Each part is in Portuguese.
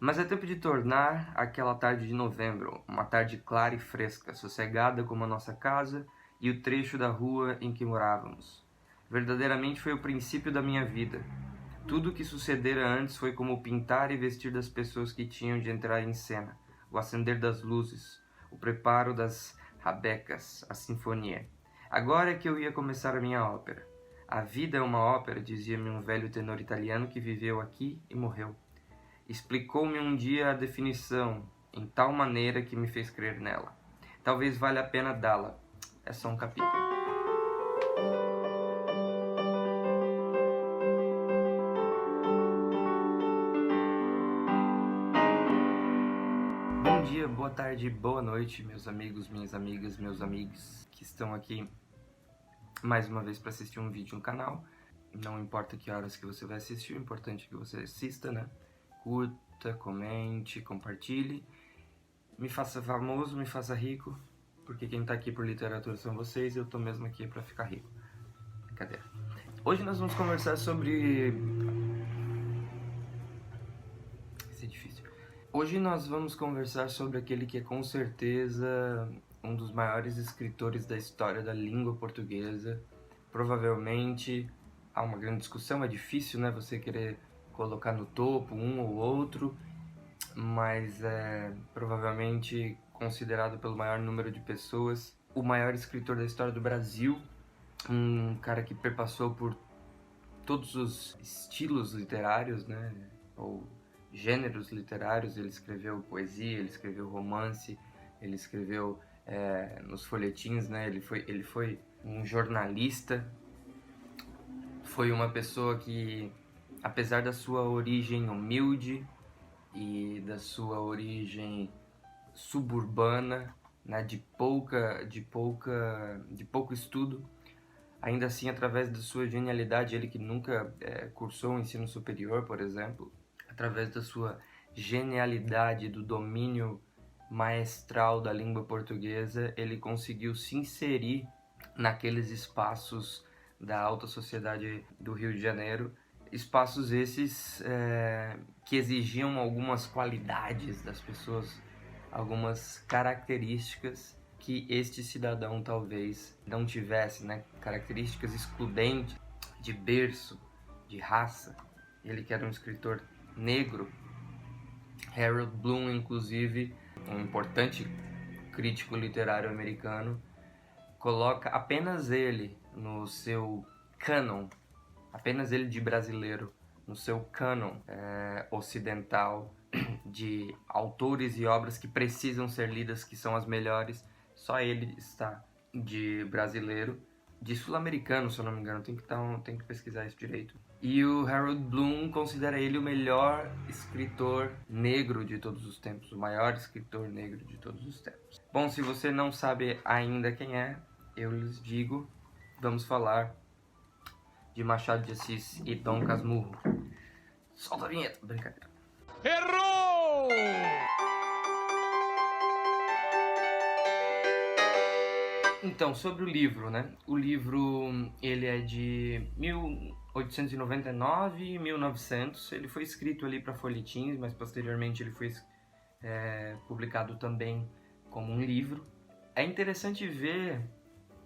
Mas é tempo de tornar aquela tarde de novembro, uma tarde clara e fresca, sossegada como a nossa casa e o trecho da rua em que morávamos. Verdadeiramente foi o princípio da minha vida. Tudo o que sucedera antes foi como o pintar e vestir das pessoas que tinham de entrar em cena, o acender das luzes, o preparo das rabecas, a sinfonia. Agora é que eu ia começar a minha ópera. A vida é uma ópera, dizia-me um velho tenor italiano que viveu aqui e morreu. Explicou-me um dia a definição, em tal maneira que me fez crer nela. Talvez valha a pena dá-la. É só um capítulo. Bom dia, boa tarde, boa noite, meus amigos, minhas amigas, meus amigos que estão aqui mais uma vez para assistir um vídeo no canal. Não importa que horas que você vai assistir, o importante é que você assista, né? Curta, comente, compartilhe. Me faça famoso, me faça rico, porque quem tá aqui por literatura são vocês e eu tô mesmo aqui pra ficar rico. Brincadeira. Hoje nós vamos conversar sobre... Isso é difícil. Hoje nós vamos conversar sobre aquele que é com certeza um dos maiores escritores da história da língua portuguesa. Provavelmente há uma grande discussão, é difícil, né, você querer colocar no topo um ou outro, mas é provavelmente considerado pelo maior número de pessoas o maior escritor da história do Brasil, um cara que perpassou por todos os estilos literários, né, ou gêneros literários. Ele escreveu poesia, ele escreveu romance, ele escreveu nos folhetins, né, ele foi um jornalista, foi uma pessoa que, apesar da sua origem humilde e da sua origem suburbana, né, de pouco estudo, ainda assim, através da sua genialidade, ele que nunca cursou o ensino superior, por exemplo, através da sua genialidade, do domínio maestral da língua portuguesa, ele conseguiu se inserir naqueles espaços da alta sociedade do Rio de Janeiro, espaços esses que exigiam algumas qualidades das pessoas, algumas características que este cidadão talvez não tivesse, né? Características excludentes de berço, de raça. Ele que era um escritor negro. Harold Bloom, inclusive, um importante crítico literário americano, coloca apenas ele no seu cânon, apenas ele de brasileiro, no seu cânon ocidental de autores e obras que precisam ser lidas, que são as melhores. Só ele está de brasileiro, de sul-americano, se eu não me engano, tem que pesquisar isso direito. E o Harold Bloom considera ele o melhor escritor negro de todos os tempos, o maior escritor negro de todos os tempos. Bom, se você não sabe ainda quem é, eu lhes digo, vamos falar de Machado de Assis e Dom Casmurro. Solta a vinheta, brincadeira. Errou! Então, sobre o livro, né? O livro, ele é de 1899 e 1900. Ele foi escrito ali para folhetins, mas posteriormente ele foi publicado também como um livro. É interessante ver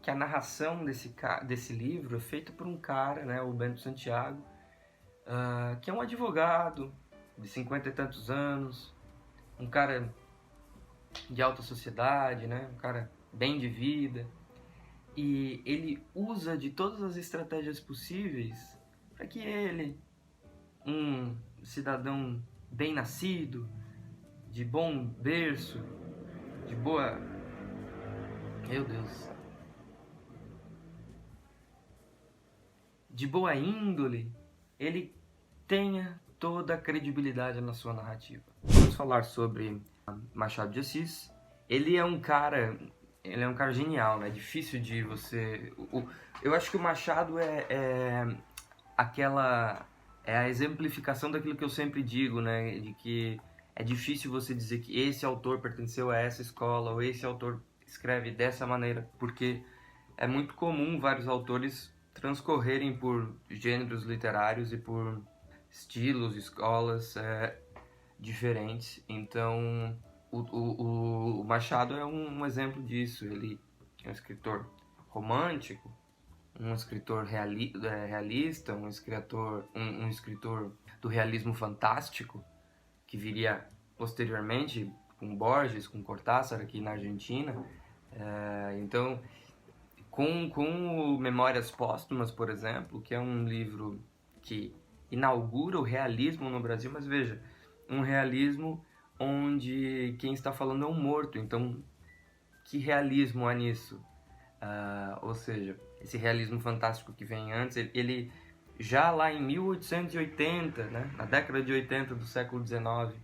que a narração desse livro é feita por um cara, né? O Bento Santiago, que é um advogado de 50 e tantos anos, um cara de alta sociedade, né? Um cara bem de vida, e ele usa de todas as estratégias possíveis para que ele, um cidadão bem nascido, de bom berço, de boa... Meu Deus... de boa índole, ele tenha toda a credibilidade na sua narrativa. Vamos falar sobre Machado de Assis. Ele é um cara genial, né? Difícil de você... Eu acho que o Machado é a exemplificação daquilo que eu sempre digo, né? De que é difícil você dizer que esse autor pertenceu a essa escola, ou esse autor escreve dessa maneira, porque é muito comum vários autores transcorrerem por gêneros literários e por estilos, escolas diferentes. Então, o Machado é um exemplo disso. Ele é um escritor romântico, um escritor realista, um escritor do realismo fantástico, que viria posteriormente com Borges, com Cortázar aqui na Argentina. Então, com o Memórias Póstumas, por exemplo, que é um livro que inaugura o realismo no Brasil, mas veja, um realismo onde quem está falando é um morto. Então, que realismo há nisso? Ou seja, esse realismo fantástico que vem antes, ele já lá em 1880, né, na década de 80 do século XIX,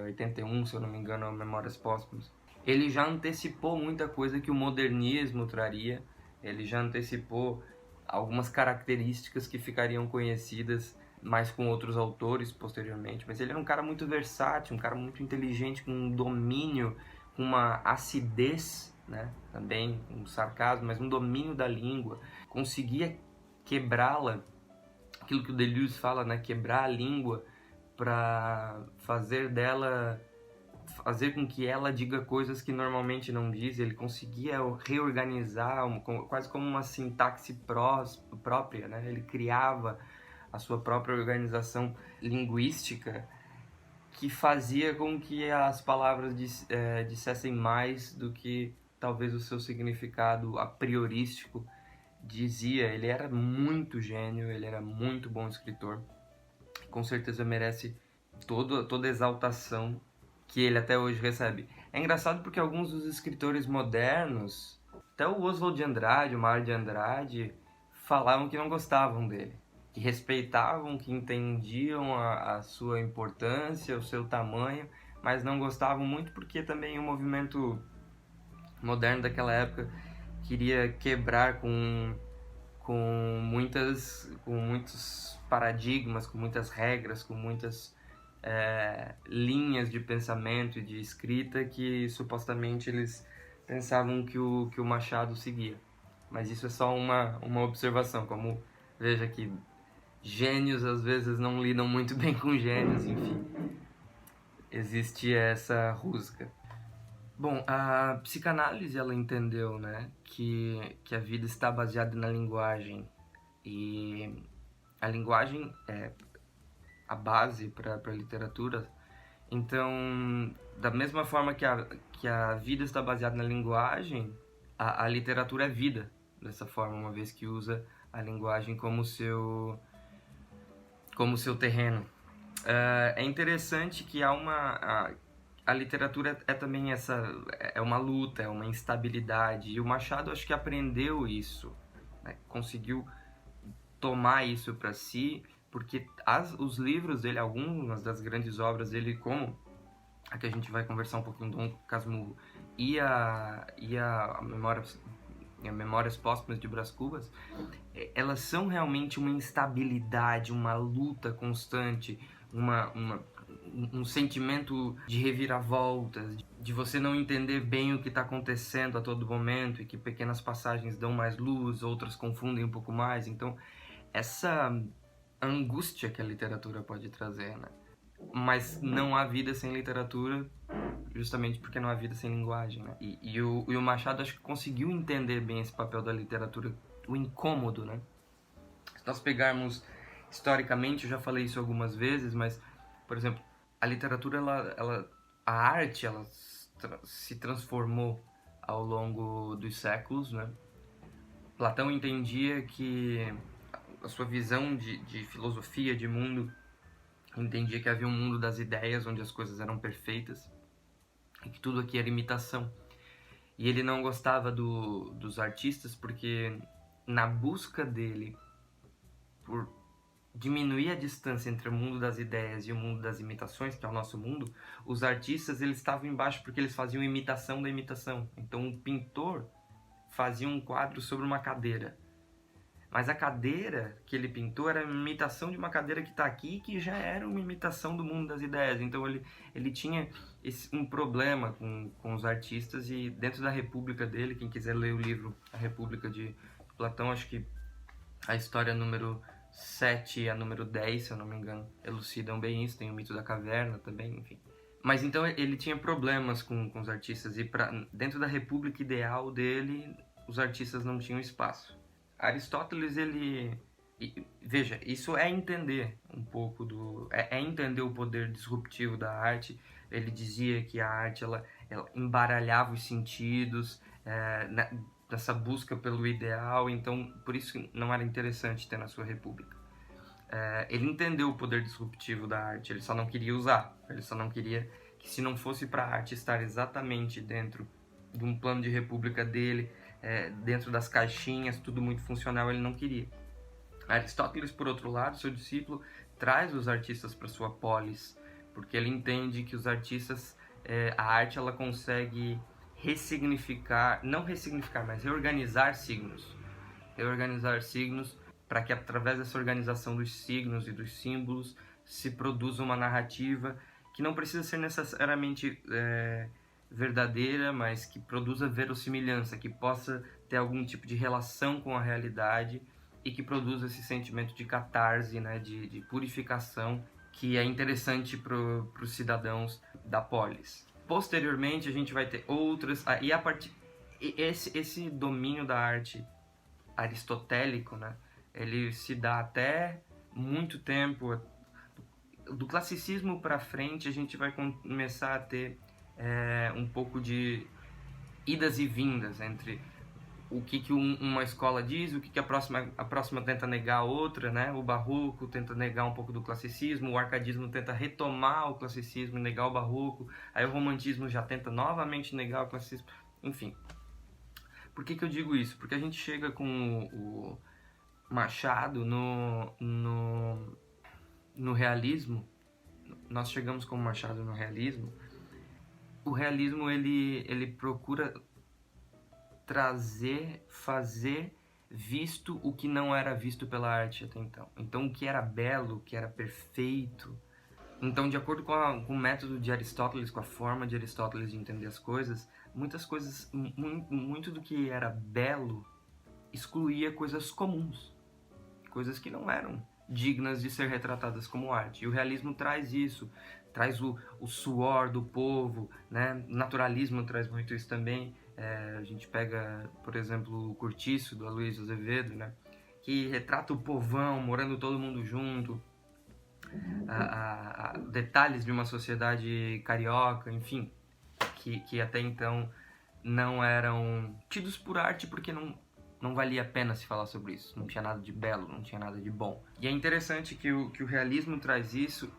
81, se eu não me engano, é Memórias Póstumas, ele já antecipou muita coisa que o modernismo traria, ele já antecipou algumas características que ficariam conhecidas mais com outros autores posteriormente, mas ele era um cara muito versátil, um cara muito inteligente, com um domínio, com uma acidez, né? Também um sarcasmo, mas um domínio da língua, conseguia quebrá-la, aquilo que o Deleuze fala, né? Quebrar a língua para fazer com que ela diga coisas que normalmente não diz. Ele conseguia reorganizar, quase como uma sintaxe própria, né? Ele criava a sua própria organização linguística que fazia com que as palavras dissessem mais do que talvez o seu significado a priorístico dizia. Ele era muito gênio, ele era muito bom escritor, com certeza merece toda a exaltação que ele até hoje recebe. É engraçado porque alguns dos escritores modernos, até o Oswald de Andrade, o Mário de Andrade, falavam que não gostavam dele, que respeitavam, que entendiam a sua importância, o seu tamanho, mas não gostavam muito porque também o movimento moderno daquela época queria quebrar com muitos paradigmas, com muitas regras, com muitas linhas de pensamento e de escrita que supostamente eles pensavam que o Machado seguia. Mas isso é só uma observação, como veja que gênios às vezes não lidam muito bem com gênios, enfim. Existe essa rusga. Bom, a psicanálise ela entendeu, né, que a vida está baseada na linguagem, e a linguagem é a base para a literatura. Então, da mesma forma que a vida está baseada na linguagem, a literatura é vida, dessa forma, uma vez que usa a linguagem como seu terreno. É interessante que a literatura também uma luta, é uma instabilidade, e o Machado acho que aprendeu isso, né? Conseguiu tomar isso para si, porque os livros dele, algumas das grandes obras dele, como a que a gente vai conversar um pouquinho, Dom Casmurro e a Memórias Póstumas de Brás Cubas, elas são realmente uma instabilidade, uma luta constante, um sentimento de reviravoltas, de você não entender bem o que está acontecendo a todo momento, e que pequenas passagens dão mais luz, outras confundem um pouco mais. Então, essa angústia que a literatura pode trazer, né? Mas não há vida sem literatura, justamente porque não há vida sem linguagem, né? E o Machado acho que conseguiu entender bem esse papel da literatura, o incômodo, né? Se nós pegarmos historicamente, eu já falei isso algumas vezes, mas, por exemplo, a literatura, a arte, ela se transformou ao longo dos séculos, né? Platão entendia que a sua visão de filosofia, de mundo, entendia que havia um mundo das ideias, onde as coisas eram perfeitas, e que tudo aqui era imitação. E ele não gostava dos artistas, porque na busca dele por diminuir a distância entre o mundo das ideias e o mundo das imitações, que é o nosso mundo, os artistas eles estavam embaixo porque eles faziam imitação da imitação. Então o pintor fazia um quadro sobre uma cadeira, mas a cadeira que ele pintou era uma imitação de uma cadeira que está aqui, que já era uma imitação do mundo das ideias. Então ele tinha um problema com os artistas, e dentro da República dele, quem quiser ler o livro A República de Platão, acho que a história número 7 e a número 10, se eu não me engano, elucidam bem isso. Tem o mito da caverna também, enfim. Mas então ele tinha problemas com os artistas e dentro da república ideal dele, os artistas não tinham espaço. Aristóteles, veja, isso é entender um pouco é entender o poder disruptivo da arte. Ele dizia que a arte ela embaralhava os sentidos, nessa busca pelo ideal, então por isso que não era interessante ter na sua república. Ele entendeu o poder disruptivo da arte, ele só não queria usar, ele só não queria que, se não fosse para a arte estar exatamente dentro de um plano de república dele, dentro das caixinhas, tudo muito funcional, ele não queria. Aristóteles, por outro lado, seu discípulo, traz os artistas para sua polis, porque ele entende que os artistas, a arte ela consegue ressignificar, não ressignificar, mas reorganizar signos para que através dessa organização dos signos e dos símbolos se produza uma narrativa que não precisa ser necessariamente verdadeira, mas que produza verossimilhança, que possa ter algum tipo de relação com a realidade e que produza esse sentimento de catarse, né, de purificação, que é interessante para os cidadãos da polis. Posteriormente, a gente vai ter outras... Esse domínio da arte aristotélico, né, ele se dá até muito tempo. Do classicismo para frente, a gente vai começar a ter um pouco de idas e vindas entre o que uma escola diz, o que a próxima tenta negar a outra, né? O barroco tenta negar um pouco do classicismo, o arcadismo tenta retomar o classicismo e negar o barroco, aí o romantismo já tenta novamente negar o classicismo, enfim. Por que eu digo isso? Porque a gente chega com o Machado no realismo, nós chegamos com o Machado no realismo. O realismo ele procura fazer visto o que não era visto pela arte até então. Então, o que era belo, o que era perfeito. Então, de acordo com o método de Aristóteles, com a forma de Aristóteles de entender as coisas, muitas coisas, muito do que era belo excluía coisas comuns, coisas que não eram dignas de ser retratadas como arte. E o realismo traz isso, traz o suor do povo, né? O naturalismo traz muito isso também. A gente pega, por exemplo, o Cortiço, do Aloysio Azevedo, né? Que retrata o povão, morando todo mundo junto, detalhes de uma sociedade carioca, enfim, que até então não eram tidos por arte porque não valia a pena se falar sobre isso. Não tinha nada de belo, não tinha nada de bom. E é interessante que o realismo traz isso,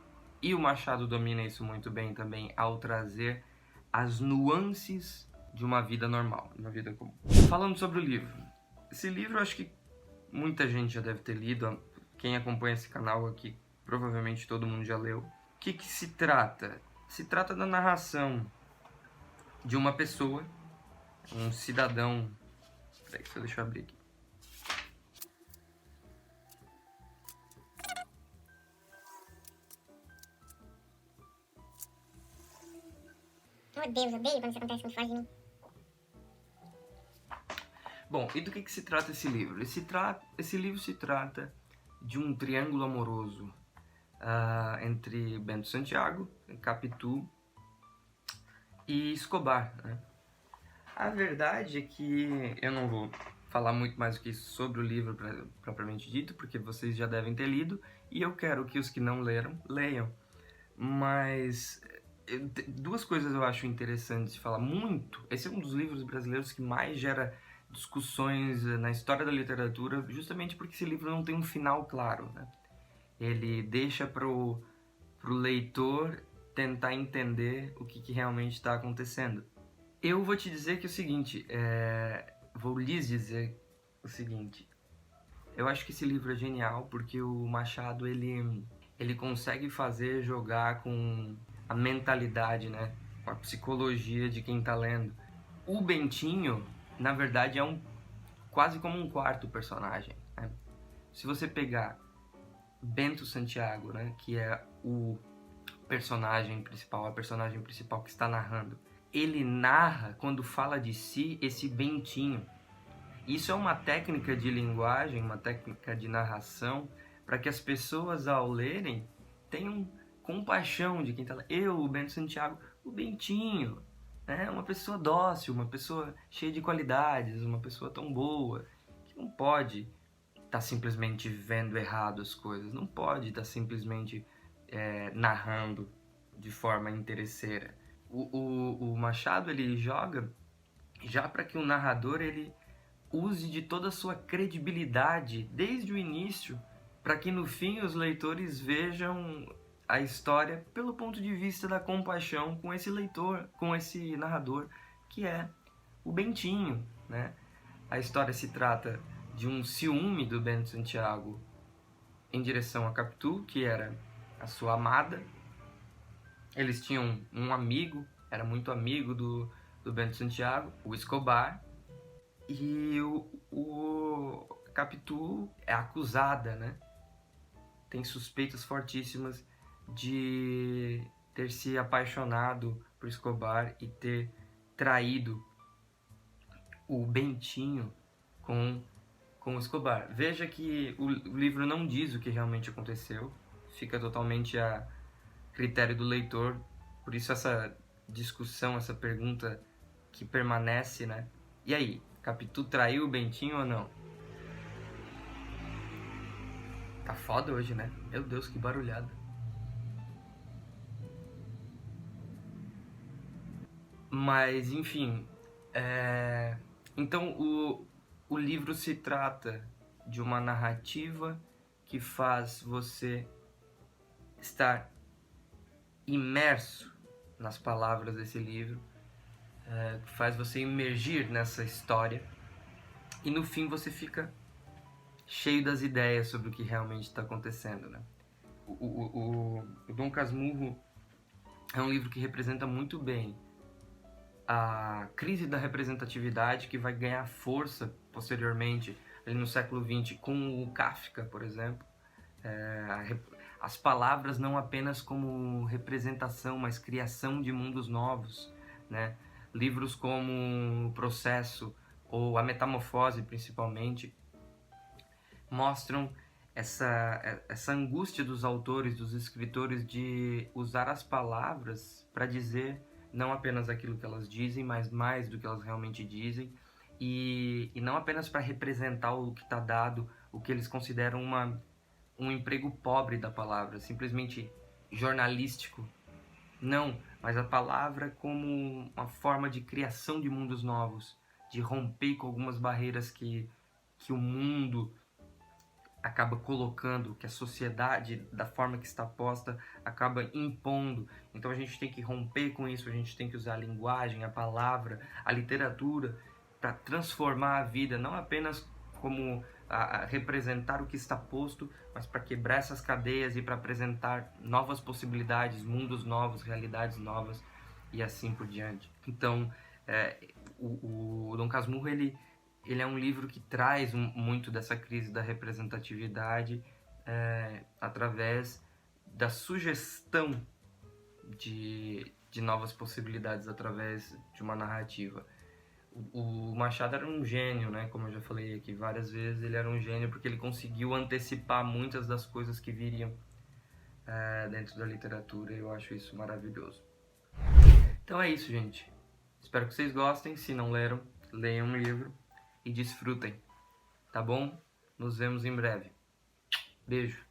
e o Machado domina isso muito bem também, ao trazer as nuances de uma vida normal, de uma vida comum. Falando sobre o livro. Esse livro eu acho que muita gente já deve ter lido. Quem acompanha esse canal aqui, provavelmente todo mundo já leu. O que se trata? Se trata da narração de uma pessoa, um cidadão... Peraí, deixa eu abrir aqui. Meu Deus, odeio quando isso acontece muito forte. Bom, e do que se trata esse livro? Esse livro se trata de um triângulo amoroso entre Bento Santiago, Capitu e Escobar, né? A verdade é que eu não vou falar muito mais do que isso sobre o livro propriamente dito, porque vocês já devem ter lido, e eu quero que os que não leram, leiam. Mas duas coisas eu acho interessantes de falar muito. Esse é um dos livros brasileiros que mais gera discussões na história da literatura, justamente porque esse livro não tem um final claro, né? Ele deixa pro leitor tentar entender o que realmente está acontecendo. Eu vou te dizer que é o seguinte, vou lhes dizer o seguinte, eu acho que esse livro é genial porque o Machado, ele consegue jogar com a mentalidade, né, com a psicologia de quem tá lendo. O Bentinho, na verdade, é quase como um quarto personagem, né? Se você pegar Bento Santiago, né, que é o personagem principal, a personagem principal que está narrando, ele narra, quando fala de si, esse Bentinho. Isso é uma técnica de linguagem, uma técnica de narração para que as pessoas, ao lerem, tenham compaixão de quem está lá. Eu, o Bento Santiago, o Bentinho, né? Uma pessoa dócil, uma pessoa cheia de qualidades, uma pessoa tão boa, que não pode estar simplesmente vendo errado as coisas, não pode estar simplesmente narrando de forma interesseira. O Machado, ele joga já para que o narrador ele use de toda a sua credibilidade desde o início, para que no fim os leitores vejam a história pelo ponto de vista da compaixão com esse leitor, com esse narrador, que é o Bentinho, né? A história se trata de um ciúme do Bento Santiago em direção a Capitu, que era a sua amada. Eles tinham um amigo, era muito amigo do Bento Santiago, o Escobar, e o Capitu é acusada, né? Tem suspeitas fortíssimas de ter se apaixonado por Escobar e ter traído o Bentinho com o Escobar. Veja que o livro não diz o que realmente aconteceu, fica totalmente a critério do leitor, por isso essa discussão, essa pergunta que permanece, né? E aí, Capitu traiu o Bentinho ou não? Tá foda hoje, né? Meu Deus, que barulhada. Mas, enfim, então o livro se trata de uma narrativa que faz você estar imerso nas palavras desse livro, que faz você imergir nessa história, e no fim você fica cheio das ideias sobre o que realmente está acontecendo, né? O Dom Casmurro é um livro que representa muito bem a crise da representatividade, que vai ganhar força posteriormente, ali no século XX, com o Kafka, por exemplo. As palavras não apenas como representação, mas criação de mundos novos, né? Livros como O Processo ou A Metamorfose, principalmente, mostram essa angústia dos autores, dos escritores, de usar as palavras para dizer não apenas aquilo que elas dizem, mas mais do que elas realmente dizem, e não apenas para representar o que está dado, o que eles consideram um emprego pobre da palavra, simplesmente jornalístico. Não, mas a palavra como uma forma de criação de mundos novos, de romper com algumas barreiras que o mundo acaba colocando, que a sociedade, da forma que está posta, acaba impondo. Então a gente tem que romper com isso, a gente tem que usar a linguagem, a palavra, a literatura para transformar a vida, não apenas como a representar o que está posto, mas para quebrar essas cadeias e para apresentar novas possibilidades, mundos novos, realidades novas e assim por diante. Então, o Dom Casmurro, ele é um livro que traz muito dessa crise da representatividade através da sugestão de novas possibilidades através de uma narrativa. O Machado era um gênio, né? Como eu já falei aqui várias vezes, ele era um gênio porque ele conseguiu antecipar muitas das coisas que viriam dentro da literatura, e eu acho isso maravilhoso. Então é isso, gente. Espero que vocês gostem. Se não leram, leiam um livro e desfrutem, tá bom? Nos vemos em breve. Beijo.